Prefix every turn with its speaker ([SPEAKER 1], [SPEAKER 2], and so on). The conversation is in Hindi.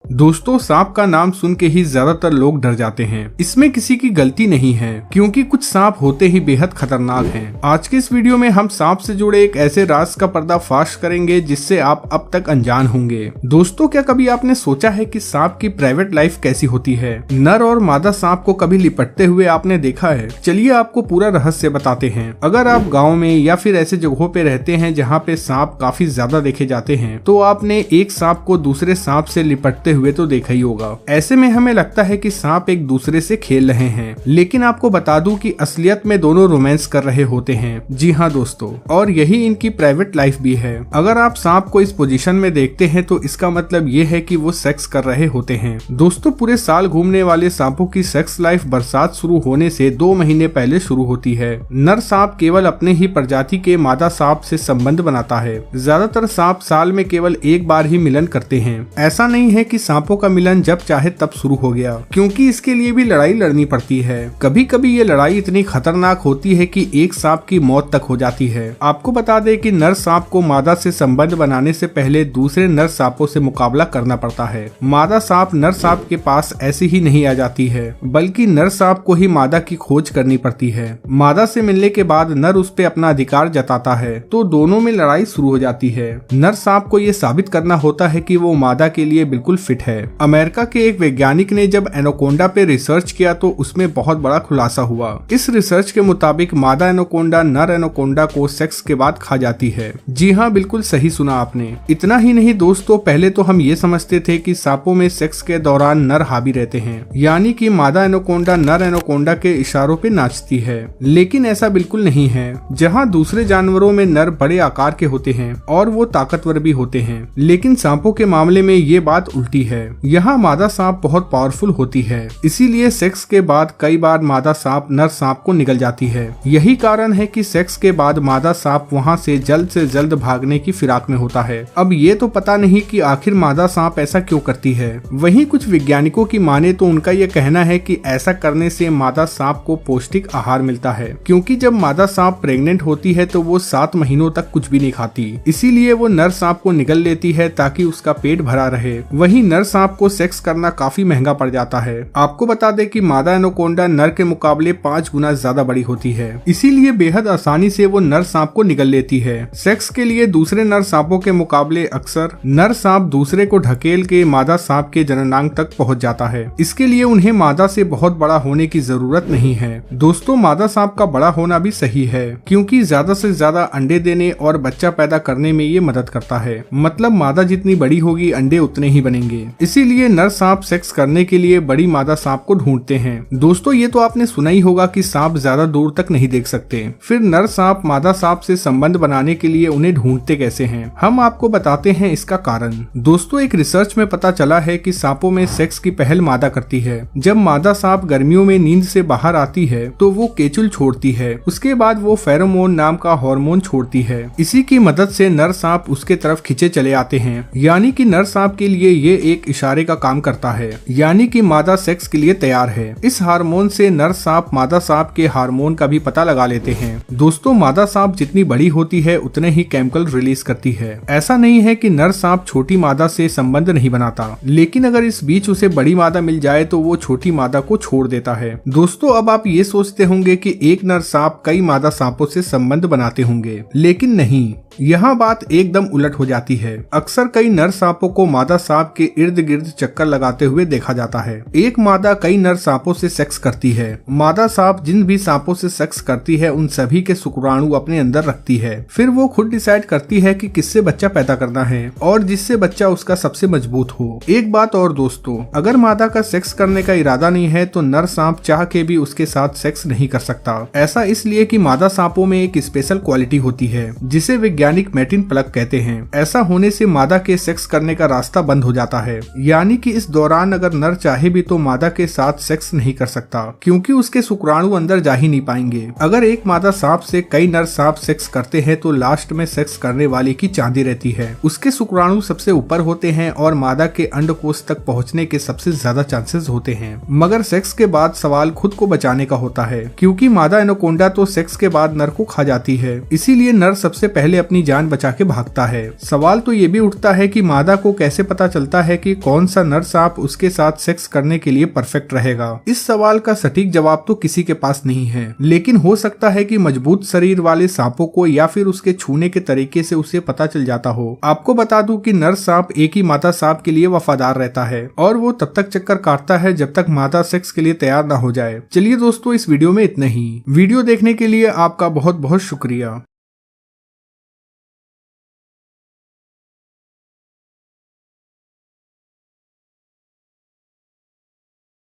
[SPEAKER 1] दोस्तों, सांप का नाम सुन के ही ज्यादातर लोग डर जाते हैं। इसमें किसी की गलती नहीं है, क्योंकि कुछ सांप होते ही बेहद खतरनाक हैं। आज के इस वीडियो में हम सांप से जुड़े एक ऐसे राज का पर्दाफाश करेंगे जिससे आप अब तक अनजान होंगे। दोस्तों, क्या कभी आपने सोचा है कि सांप की प्राइवेट लाइफ कैसी होती है? नर और मादा सांप को कभी लिपटते हुए आपने देखा है? चलिए आपको पूरा रहस्य बताते हैं। अगर आप गाँव में या फिर ऐसे जगहों पे रहते हैं जहाँ पे सांप काफी ज्यादा देखे जाते हैं, तो आपने एक सांप को दूसरे सांप से लिपटते हुए तो देखा ही होगा। ऐसे में हमें लगता है कि सांप एक दूसरे से खेल रहे हैं, लेकिन आपको बता दूं कि असलियत में दोनों रोमांस कर रहे होते हैं। जी हाँ दोस्तों, और यही इनकी प्राइवेट लाइफ भी है। अगर आप सांप को इस पोजीशन में देखते हैं तो इसका मतलब ये है कि वो सेक्स कर रहे होते हैं। दोस्तों, पूरे साल घूमने वाले सांपों की सेक्स लाइफ बरसात शुरू होने से 2 महीने पहले शुरू होती है। नर सांप केवल अपने ही प्रजाति के मादा सांप से संबंध बनाता है। ज्यादातर सांप साल में केवल एक बार ही मिलन करते हैं। ऐसा नहीं है कि सांपों का मिलन जब चाहे तब शुरू हो गया, क्योंकि इसके लिए भी लड़ाई लड़नी पड़ती है। कभी कभी ये लड़ाई इतनी खतरनाक होती है कि एक सांप की मौत तक हो जाती है। आपको बता दें कि नर सांप को मादा से संबंध बनाने से पहले दूसरे नर सांपों से मुकाबला करना पड़ता है। मादा सांप नर सांप के पास ऐसे ही नहीं आ जाती है, बल्कि नर सांप को ही मादा की खोज करनी पड़ती है। मादा से मिलने के बाद नर उस पे अपना अधिकार जताता है, तो दोनों में लड़ाई शुरू हो जाती है। नर सांप को ये साबित करना होता है कि वो मादा के लिए बिल्कुल फिट है। अमेरिका के एक वैज्ञानिक ने जब एनाकोंडा पे रिसर्च किया तो उसमें बहुत बड़ा खुलासा हुआ। इस रिसर्च के मुताबिक मादा एनाकोंडा नर एनाकोंडा को सेक्स के बाद खा जाती है। जी हाँ, बिल्कुल सही सुना आपने। इतना ही नहीं दोस्तों, पहले तो हम ये समझते थे कि सांपों में सेक्स के दौरान नर हावी रहते हैं, यानी कि मादा एनाकोंडा नर एनाकोंडा के इशारों पे नाचती है। लेकिन ऐसा बिल्कुल नहीं है। जहाँ दूसरे जानवरों में नर बड़े आकार के होते हैं और वो ताकतवर भी होते हैं, लेकिन सांपों के मामले में ये बात उल्टी है। यहाँ मादा सांप बहुत पावरफुल होती है, इसीलिए सेक्स के बाद कई बार मादा सांप नर सांप को निगल जाती है। यही कारण है कि सेक्स के बाद मादा सांप वहाँ से जल्द भागने की फिराक में होता है। अब ये तो पता नहीं कि आखिर मादा सांप ऐसा क्यों करती है। वहीं कुछ वैज्ञानिकों की माने तो उनका यह कहना है कि ऐसा करने से मादा सांप को पौष्टिक आहार मिलता है, क्योंकि जब मादा सांप प्रेग्नेंट होती है तो वो 7 महीनों तक कुछ भी नहीं खाती, इसीलिए वो नर सांप को निगल लेती है ताकि उसका पेट भरा रहे। वहीं नर सांप को सेक्स करना काफी महंगा पड़ जाता है। आपको बता दें कि मादा एनाकोंडा नर के मुकाबले 5 गुना ज्यादा बड़ी होती है, इसीलिए बेहद आसानी से वो नर सांप को निगल लेती है। सेक्स के लिए दूसरे नर सांपों के मुकाबले अक्सर नर सांप दूसरे को ढकेल के मादा सांप के जननांग तक पहुंच जाता है। इसके लिए उन्हें मादा से बहुत बड़ा होने की जरूरत नहीं है। दोस्तों, मादा सांप का बड़ा होना भी सही है, क्योंकि ज्यादा से ज्यादा अंडे देने और बच्चा पैदा करने में ये मदद करता है। मतलब मादा जितनी बड़ी होगी अंडे उतने ही बनेंगे। इसीलिए नर सांप सेक्स करने के लिए बड़ी मादा सांप को ढूंढते हैं। दोस्तों, ये तो आपने सुना ही होगा कि सांप ज्यादा दूर तक नहीं देख सकते, फिर नर सांप मादा सांप से संबंध बनाने के लिए उन्हें ढूंढते कैसे हैं? हम आपको बताते हैं इसका कारण। दोस्तों, एक रिसर्च में पता चला है कि सांपों में सेक्स की पहल मादा करती है। जब मादा सांप गर्मियों में नींद से बाहर आती है तो वो केचुल छोड़ती है। उसके बाद वो फेरोमोन नाम का हार्मोन छोड़ती है। इसी की मदद से नर सांप उसके तरफ खींचे चले आते हैं, यानी कि नर सांप के लिए ये एक इशारे का काम करता है, यानी कि मादा सेक्स के लिए तैयार है। इस हार्मोन से नर सांप मादा सांप के हार्मोन का भी पता लगा लेते हैं। दोस्तों, मादा सांप जितनी बड़ी होती है उतने ही केमिकल रिलीज करती है। ऐसा नहीं है कि नर सांप छोटी मादा से संबंध नहीं बनाता, लेकिन अगर इस बीच उसे बड़ी मादा मिल जाए तो वो छोटी मादा को छोड़ देता है। दोस्तों, अब आप ये सोचते होंगे कि एक नर सांप कई मादा सांपों से संबंध बनाते होंगे, लेकिन नहीं, यहाँ बात एकदम उलट हो जाती है। अक्सर कई नर सांपों को मादा सांप के इर्द गिर्द चक्कर लगाते हुए देखा जाता है। एक मादा कई नर सांपों से सेक्स करती है। मादा सांप जिन भी सांपों से सेक्स करती है उन सभी के शुक्राणु अपने अंदर रखती है। फिर वो खुद डिसाइड करती है कि किससे बच्चा पैदा करना है और जिससे बच्चा उसका सबसे मजबूत हो। एक बात और दोस्तों, अगर मादा का सेक्स करने का इरादा नहीं है तो नर सांप चाह के भी उसके साथ सेक्स नहीं कर सकता। ऐसा इसलिए कि मादा सांपों में एक स्पेशल क्वालिटी होती है जिसे वैज्ञानिक मैटिन प्लग कहते हैं। ऐसा होने से मादा के सेक्स करने का रास्ता बंद हो जाता है, यानी कि इस दौरान अगर नर चाहे भी तो मादा के साथ सेक्स नहीं कर सकता, क्योंकि उसके शुक्राणु अंदर जा ही नहीं पाएंगे। अगर एक मादा सांप से कई नर सांप सेक्स करते हैं तो लास्ट में सेक्स करने वाले की चांदी रहती है। उसके शुक्राणु सबसे ऊपर होते हैं और मादा के अंडकोश तक पहुंचने के सबसे ज्यादा चांसेस होते हैं। मगर सेक्स के बाद सवाल खुद को बचाने का होता है, क्योंकि मादा एनाकोंडा तो सेक्स के बाद नर को खा जाती है। इसीलिए नर सबसे पहले अपनी जान बचा के भागता है। सवाल तो ये भी उठता है कि मादा को कैसे पता चलता है है कि कौन सा नर सांप उसके साथ सेक्स करने के लिए परफेक्ट रहेगा। इस सवाल का सटीक जवाब तो किसी के पास नहीं है, लेकिन हो सकता है कि मजबूत शरीर वाले सांपों को या फिर उसके छूने के तरीके से उसे पता चल जाता हो। आपको बता दूं कि नर सांप एक ही मादा सांप के लिए वफादार रहता है और वो तब तक चक्कर काटता है जब तक मादा सेक्स के लिए तैयार न हो जाए। चलिए दोस्तों, इस वीडियो में इतना ही। वीडियो देखने के लिए आपका बहुत बहुत शुक्रिया।